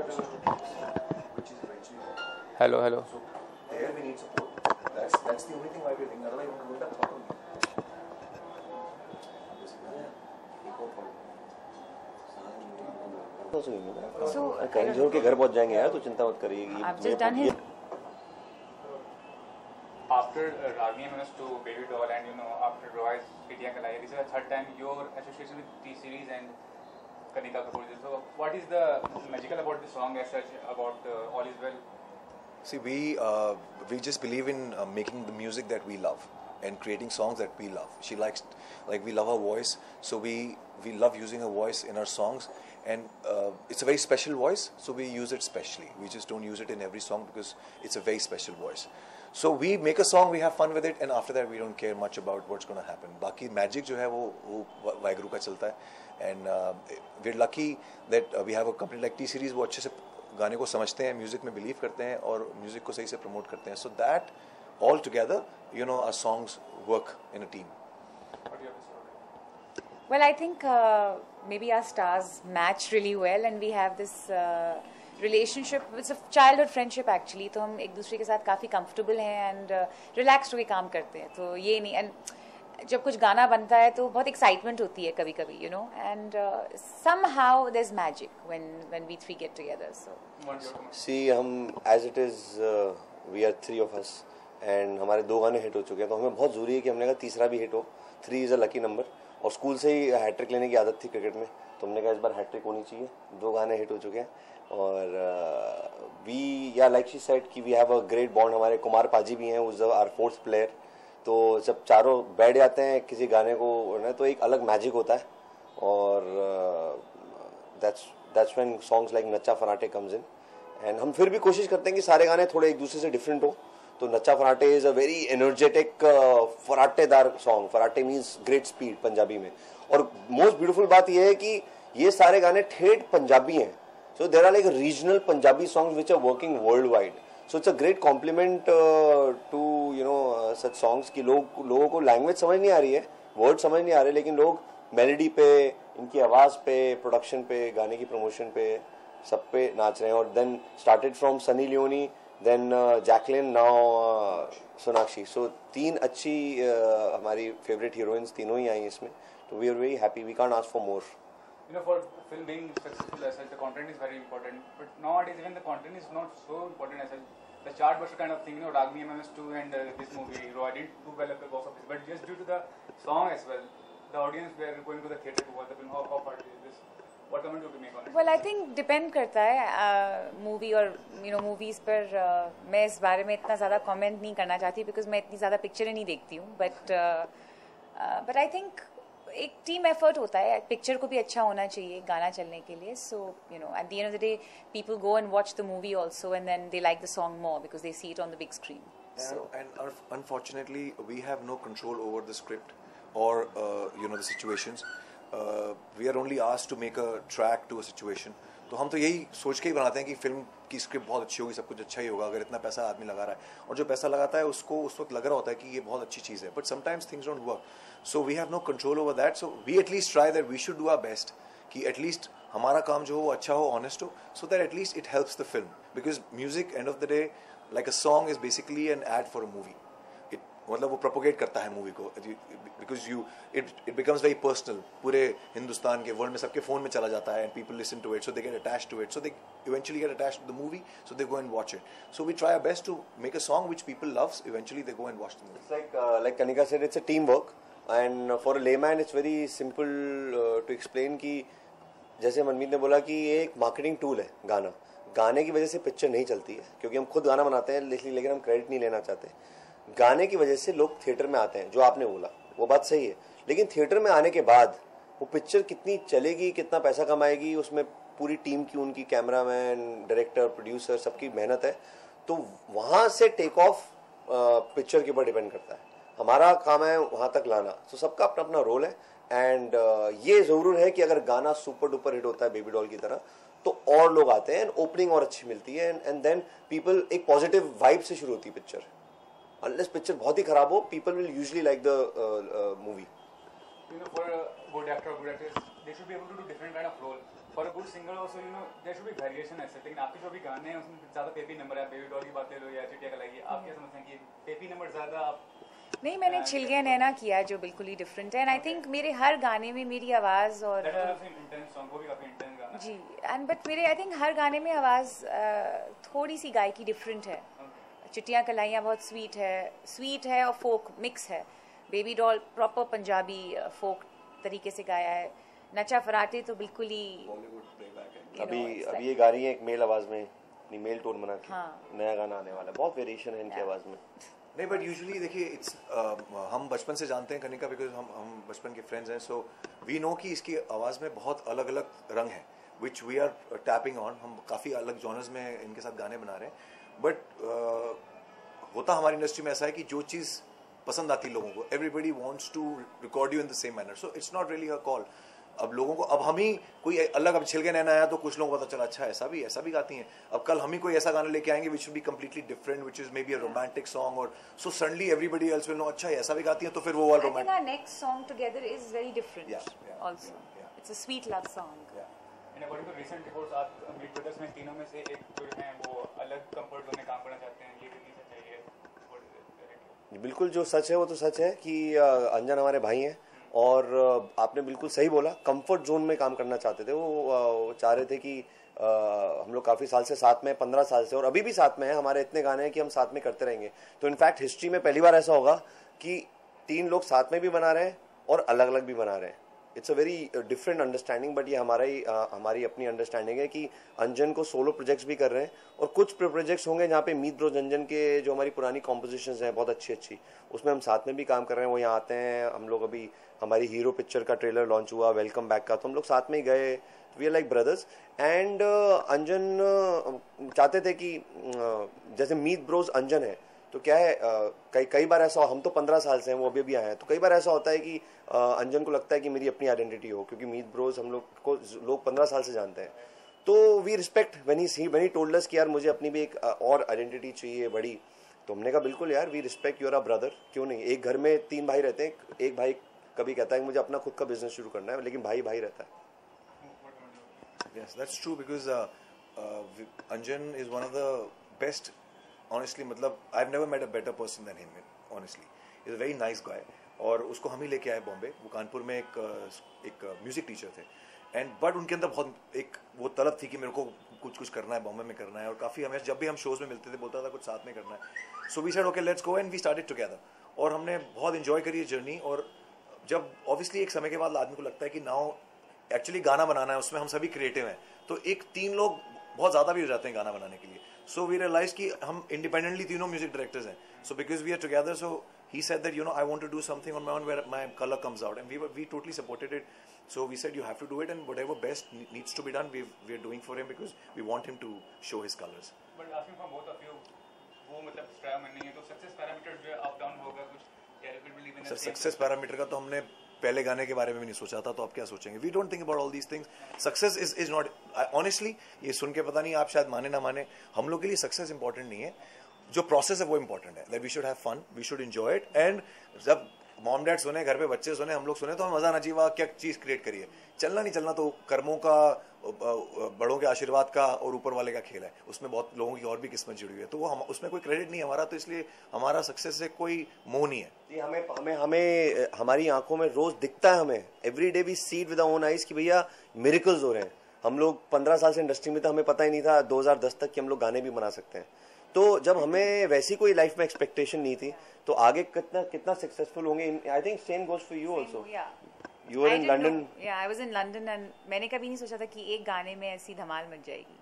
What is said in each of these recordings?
which is eventually. Hello. So there we need support. That's the only thing why we're thinking. Otherwise, we wouldn't have thought of it. कहीं जोर के घर पहुंच जाएंगे यार, तो चिंता मत करिए. I've just done his. After Ragni MS to Baby Doll and after Roy's Pitiya Kalai, this is the third time your association with T-Series and Kanika Kapoor. So what is the magical about the song as such, about All Is Well? See, we just believe in making the music that we love and creating songs that we love. She likes, like, we love her voice, so we love using her voice in our songs, and it's a very special voice, so we use it specially. We just don't use it in every song because it's a very special voice. So we make a song, we have fun with it, and after that we don't care much about what's going to happen. बाकी magic जो है वो वाइगुरु का चलता है, and we're lucky that we have a company like T-Series वो अच्छे से गाने को समझते हैं, म्यूजिक में बिलीव करते हैं और म्यूजिक को सही से प्रमोट करते हैं. So that all together, our songs work in a team. Well, I think maybe our stars match really well, and we have this relationship. It's a childhood friendship actually. तो हम एक दूसरे के साथ काफ़ी comfortable हैं and relaxed होके काम करते हैं. तो ये नहीं, and जब कुछ गाना बनता है तो बहुत excitement होती है कभी-कभी, and somehow there's magic when we three get together. So see, हम as it is, we are three of us, and हमारे 2 गाने हिट हो चुके हैं, तो हमें बहुत ज़रूरी है कि हमने कहा तीसरा भी हिट हो. 3 is a lucky number. और स्कूल से ही हैट्रिक लेने की आदत थी क्रिकेट में, तो हमने कहा इस बार हैट्रिक होनी चाहिए. 2 गाने हिट हो चुके हैं और लाइक शी सेड कि we have a great bond. हमारे कुमार पाजी भी हैं, उस आवर 4th प्लेयर. तो जब चारों बैठ जाते हैं किसी गाने को तो एक अलग मैजिक होता है, और that's when songs like Nachcha Farrate comes in. And हम फिर भी कोशिश करते हैं कि सारे गाने थोड़े एक दूसरे से डिफरेंट हो. तो Nachcha Farrate is a very energetic फराटेदार सॉन्ग. फराटे मीन्स ग्रेट स्पीड पंजाबी में. और मोस्ट ब्यूटीफुल बात यह है कि ये सारे गाने ठेठ पंजाबी हैं. So there are like regional Punjabi songs which are working worldwide. So it's a great compliment to such songs कि लोगों को लैंग्वेज समझ नहीं आ रही है, वर्ड समझ नहीं आ रहे, लेकिन लोग मेलोडी पे, इनकी आवाज़ पे, प्रोडक्शन पे, गाने की प्रमोशन पे, सब पे नाच रहे हैं. और then started from Sunny Leone, then Jacqueline, now Sonakshi. So 3 अच्छी हमारी favorite heroines तीनों ही आई हैं इसमें. So we are very happy. We can't ask for more. For film being successful as such, the content is very important. But nowadays even the content is not so important as such. The chartbuster kind of thing, Ragni MMS2 and this movie, Roy didn't do well at the box office. But just due to the song as well, the audience were going to the theatre to watch the film. How far is this? What comment would you make on it? Well, I think depend करता है movie और movies पर. मैं इस बारे में इतना ज़्यादा comment नहीं करना चाहती because मैं इतनी ज़्यादा पिक्चरें नहीं देखती हूँ. But I think एक टीम एफर्ट होता है. पिक्चर को भी अच्छा होना चाहिए गाना चलने के लिए. So at the end of the day, people go and watch the movie also, and then they like the song more because they see it on the big screen. And unfortunately, we have no control over the script or the situations. We are only asked to make a track to a situation. तो हम तो यही सोच के ही बनाते हैं कि film की स्क्रिप्ट बहुत अच्छी होगी, सब कुछ अच्छा ही होगा अगर इतना पैसा आदमी लगा रहा है. और जो पैसा लगाता है उसको उस वक्त लग रहा होता है कि ये बहुत अच्छी चीज़ है. But sometimes things don't work, so we have no control over that. So we at least try that we should do our best कि एटलीस्ट हमारा काम जो हो वो अच्छा हो, ऑनेस्ट हो, so that at least it helps the film. Because music end of the day like a song is basically an ad for a movie. मतलब वो प्रोपोगेट करता है मूवी को, because it becomes very personal. पूरे हिंदुस्तान के world में सबके phone में चला जाता है and people listen to it, so they get attached to it, so they eventually get attached to the movie, so they go and watch it. So we try our best to make a song which people loves, eventually they go and watch the movie. It's like Kanika said, it's a teamwork, and for a layman it's very simple to explain कि जैसे मनमीत ने बोला कि ये एक marketing tool है गाना. गाने की वजह से पिक्चर नहीं चलती है, क्योंकि हम खुद गाना बनाते हैं लेकिन हम क्रेडिट नहीं लेना चाहते. गाने की वजह से लोग थिएटर में आते हैं, जो आपने बोला वो बात सही है. लेकिन थिएटर में आने के बाद वो पिक्चर कितनी चलेगी, कितना पैसा कमाएगी, उसमें पूरी टीम की, उनकी कैमरामैन, डायरेक्टर, प्रोड्यूसर, सबकी मेहनत है. तो वहाँ से टेक ऑफ पिक्चर के ऊपर डिपेंड करता है. हमारा काम है वहाँ तक लाना. तो सबका अपना अपना रोल है. एंड ये ज़रूर है कि अगर गाना सुपर डुपर हिट होता है बेबी डॉल की तरह, तो और लोग आते हैं, ओपनिंग और अच्छी मिलती है, एंड देन पीपल एक पॉजिटिव वाइब से शुरू होती है पिक्चर. Unless पिक्चर बहुत ही खराब हो, people will usually like the movie. For a good actor or good actress, they should be able to do different kind of role. for a good singer also, you know, there should be variation ऐसे, लेकिन आपके जो भी गाने हैं उसमें ज़्यादा peppy number है, बेबी डॉल की बात ले लो या चिटिया कलाई, आप क्या समझते हैं कि पेपी नंबर ज़्यादा आप? नहीं, मैंने छिल गया नैना किया जो बिल्कुल ही डिफरेंट है, एंड आई थिंक मेरे हर गाने में मेरी आवाज़ और इंटेंस सॉन्ग, वो भी काफी इंटेंस गाना जी, एंड बट मेरे आई थिंक हर गाने में आवाज़ थोड़ी सी गायकी डिफरेंट है. चिट्टियाँ कलाइयाँ बहुत स्वीट है और फोक मिक्स है. बेबी डॉल प्रॉपर पंजाबी फोक तरीके से गाया है. नचा फराटे तो बिल्कुल ही अभी ये गा रही है एक मेल आवाज में, मेल टोन बना के. नया गाना आने वाला है, बहुत वेरिएशन है इनकी आवाज में. नहीं, बट यूजुअली देखिए इट्स हम बचपन से जानते हैं कनिका, बिकॉज हम बचपन के फ्रेंड्स हैं. सो वी नो कि इसकी आवाज़ में बहुत अलग अलग रंग हैं which we are tapping on. हम काफ़ी अलग जॉनर्स में इनके साथ गाने बना रहे हैं. बट होता हमारी इंडस्ट्री में ऐसा है कि जो चीज़ पसंद आती है लोगों को, everybody wants to record you in the same manner. So it's not really a call. अब लोगों को, अब हम ही कोई अलग, अब छिल के नैना आया तो कुछ लोगों को पता चला अच्छा ऐसा भी गाती हैं. अब कल हम ही कोई ऐसा गाना लेके आएंगे which will be completely different, which is maybe a romantic song, और so suddenly everybody else will know अच्छा ऐसा भी गाती हैं, तो फिर वो वाला romantic. I think our next song together is very different also. It's a sweet love song. In according to recent reports, आप मीट ब्रदर्स में तीनों में से एक जो हैं वो अलग कंफर्ट जोन में काम करना चाहते हैं, ये भी नहीं सच है. ये बिल्कुल जो सच है वो तो सच है कि अंजन हमारे भाई हैं, और आपने बिल्कुल सही बोला, कंफर्ट जोन में काम करना चाहते थे. वो चाह रहे थे कि हम लोग काफ़ी साल से साथ में, 15 साल से, और अभी भी साथ में हैं. हमारे इतने गाने हैं कि हम साथ में करते रहेंगे. तो इनफैक्ट हिस्ट्री में पहली बार ऐसा होगा कि 3 लोग साथ में भी बना रहे हैं और अलग अलग भी बना रहे हैं. It's a very different understanding, but ये हमारी अपनी अंडरस्टैंडिंग है कि अंजन को सोलो प्रोजेक्ट्स भी कर रहे हैं, और कुछ प्रोजेक्ट्स होंगे जहाँ पे मीत ब्रोज अंजन के जो हमारी पुरानी कॉम्पोजिशंस हैं बहुत अच्छी, उसमें हम साथ में भी काम कर रहे हैं. वो यहाँ आते हैं, हम लोग अभी हमारी हीरो पिक्चर का ट्रेलर लॉन्च हुआ, वेलकम बैक का, तो हम लोग साथ में ही गए. We are like brothers. And Anjan चाहते थे कि जैसे मीत ब्रोज अंजन है, तो क्या है कई बार ऐसा, हम तो 15 साल से हैं, वो अभी भी आए हैं, तो कई बार ऐसा होता है कि अंजन को लगता है कि मेरी अपनी आइडेंटिटी हो, क्योंकि मीत ब्रोज हम लोग को लोग 15 साल से जानते हैं. तो we respect when he told us कि यार मुझे अपनी भी एक और आइडेंटिटी चाहिए बड़ी. तो हमने कहा बिल्कुल यार, we respect your a brother, क्यों नहीं. एक घर में 3 भाई रहते हैं, एक भाई कभी कहता है कि मुझे अपना खुद का बिजनेस शुरू करना है, लेकिन भाई रहता है. Yes, that's true, because Anjan is one of the best. Honestly, मतलब I've never met a better person than him. Honestly, he's a very nice guy. और उसको हम ही लेके आए बॉम्बे. वो कानपुर में एक म्यूजिक टीचर थे, एंड बट उनके अंदर बहुत एक वो तलब थी कि मेरे को कुछ करना है, बॉम्बे में करना है. और काफ़ी हमें जब भी हम शोज में मिलते थे बोलता था कुछ साथ में करना है. So we said okay let's go, and we started together. और हमने बहुत इंजॉय करी ये जर्नी. और जब ऑब्वियसली एक समय के बाद आदमी को लगता है कि नाउ एक्चुअली गाना बनाना है, उसमें हम सभी क्रिएटिव हैं, तो एक 3 लोग बहुत ज़्यादा भी हो जाते हैं गाना बनाने के लिए. सो वी रियलाइज कि हम इंडिपेंडेंटली तीनों म्यूजिक डायरेक्टर्स हैं. So because we are together, so he said that, you know, I want to do something on my own where my color comes out, and we totally supported it. So we said you have to do it, and whatever best needs to be done, we are doing for him, because we want him to show his colors. But asking for both of you, वो मतलब स्ट्रैम नहीं है, तो success parameter जो है up down होगा कुछ, क्या you could believe in sir success parameter का तो हमने पहले गाने के बारे में भी नहीं सोचा था, तो आप क्या सोचेंगे. We don't think about all these things. Success is not, honestly ये सुन के पता नहीं आप शायद माने ना माने, हम लोग के लिए सक्सेस इंपॉर्टेंट नहीं है. जो प्रोसेस है वो इंपॉर्टेंट है. That we should have fun, we should enjoy it. And जब मॉम डैड सुने, घर पे बच्चे सुने, हम लोग सुने, तो हम मजा ना चाहिए वाह क्या चीज क्रिएट करिए. चलना नहीं चलना तो कर्मों का, बड़ों के आशीर्वाद का और ऊपर वाले का खेल है. उसमें बहुत लोगों की और भी किस्मत जुड़ी हुई है, तो वो हम उसमें कोई क्रेडिट नहीं है हमारा. तो इसलिए हमारा सक्सेस से कोई मोह नहीं है. हमें हमारी आंखों में रोज दिखता है, हमें every day we see it with our own eyes कि भैया मिरेकल्स हो रहे हैं. हम लोग 15 साल से इंडस्ट्री में, तो हमें पता ही नहीं था 2010 तक कि हम लोग गाने भी बना सकते हैं. तो जब हमें वैसी कोई लाइफ में एक्सपेक्टेशन नहीं थी, तो आगे कितना सक्सेसफुल होंगे. I think same goes for you also. You are in London. Yeah I was in London, and मैंने कभी नहीं सोचा था कि एक गाने में ऐसी धमाल मच जाएगी.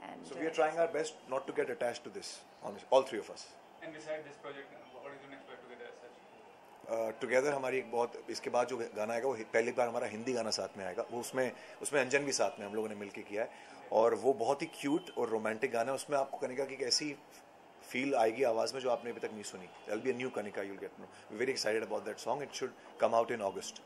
And so we are trying our best not to get attached to this, all 3 of us. And beside this project, what is your next project together as such? Together हमारी एक बहुत, इसके बाद जो गाना आएगा वो पहली बार हमारा हिंदी गाना साथ में आएगा. वो उसमें अंजन भी साथ में हम लोगों ने मिलकर किया है, और वो बहुत ही क्यूट और रोमांटिक गाना है. उसमें आपको कनिका की एक ऐसी फील आएगी आवाज में जो आपने अभी तक नहीं सुनी. There'll be a new Kanika you'll get to know. We're very excited about that song. It should come out in August.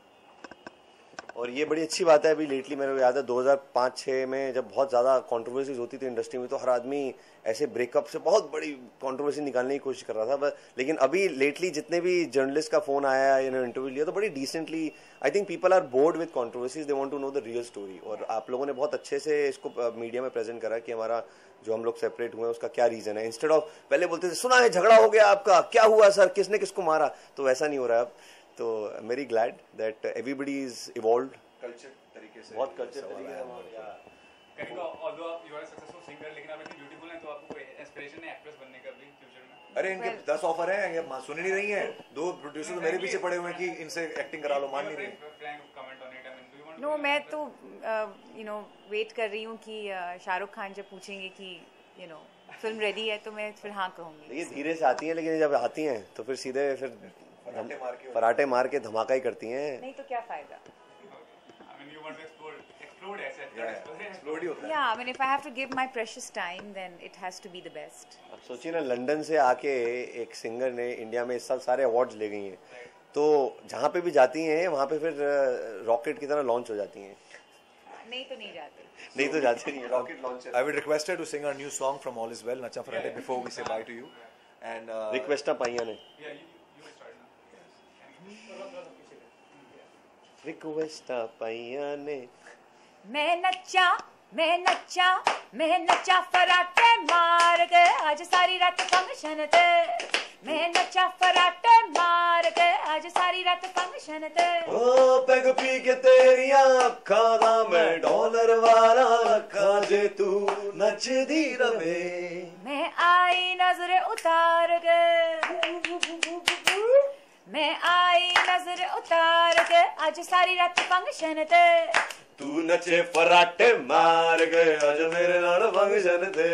और ये बड़ी अच्छी बात है। अभी लेटली मेरे को याद है 2005-6 में जब बहुत ज़्यादा कंट्रोवर्सीज होती थी इंडस्ट्री में, तो हर आदमी ऐसे ब्रेकअप से बहुत बड़ी कंट्रोवर्सी निकालने की कोशिश कर रहा था। बस लेकिन अभी लेटली जितने भी जर्नलिस्ट का फोन आया, इंटरव्यू लिया, तो बड़ी decently I think people are bored with controversies, they want to know the real story. और आप लोगों ने बहुत अच्छे से इसको मीडिया में प्रेजेंट करा कि हमारा जो हम लोग सेपरेट हुए हैं उसका क्या रीजन है। इंस्टेड ऑफ पहले बोलते थे सुना है झगड़ा हो गया आपका, क्या हुआ सर, किसने किसको मारा, तो वैसा नहीं हो रहा है अब। तो I am very glad that everybody is evolved. Culture तरीके से बहुत कल्चर तरीके से कहीं को although आप you are a successful singer, लेकिन आप इतनी ब्यूटीफुल हैं, तो आपको कोई इंस्पिरेशन है एक्ट्रेस बनने का भी फ्यूचर में? अरे इनके 10 ऑफर हैं, ये सुन ही नहीं रही हैं। 2 प्रोड्यूसर तो मेरे पीछे पड़े हुए हैं कि इनसे एक्टिंग करा लो, मान नहीं रही। नो, मैं तो वेट कर रही हूँ कि शाहरुख खान जब पूछेंगे कि फिल्म रेडी है तो मैं फिर हाँ कहूँगी। ये धीरे से आती हैं, लेकिन जब आती हैं तो फिर सीधे पराठे मार के धमाका ही करती हैं। नहीं तो क्या फायदा। Yeah, I mean, if I have to give my precious time, then it has to be the best. अब सोचिए ना, लंदन से आके एक सिंगर ने इंडिया में इस साल सारे अवार्ड्स ले गई हैं, तो जहाँ पे भी जाती हैं वहाँ पे फिर रॉकेट की तरह लॉन्च हो जाती हैं। नहीं तो नहीं जाती। नहीं तो जाती नहीं, rocket launch. I would request her to sing our new song from All Is Well, Nacha Farate, before we say bye to you. And request ना पाइया ने, रिक्वेस्ट ना पाइया ने। मैं नच्चा फराटे मार के आज सारी रात फंक्शन ते। मैं नच्चा फराटे मार के आज सारी रात फंक्शन ते। ओ पैग पी के तेरी अखा दा मैं डॉलर वाला रखा जे तू नचदी रवे। मैं आई नजर उतार के, मैं आई नजर उतार के आज सारी रात फंक्शन ते। तू नचे फराटे मार के आज मेरे नाल फंक्शन ते।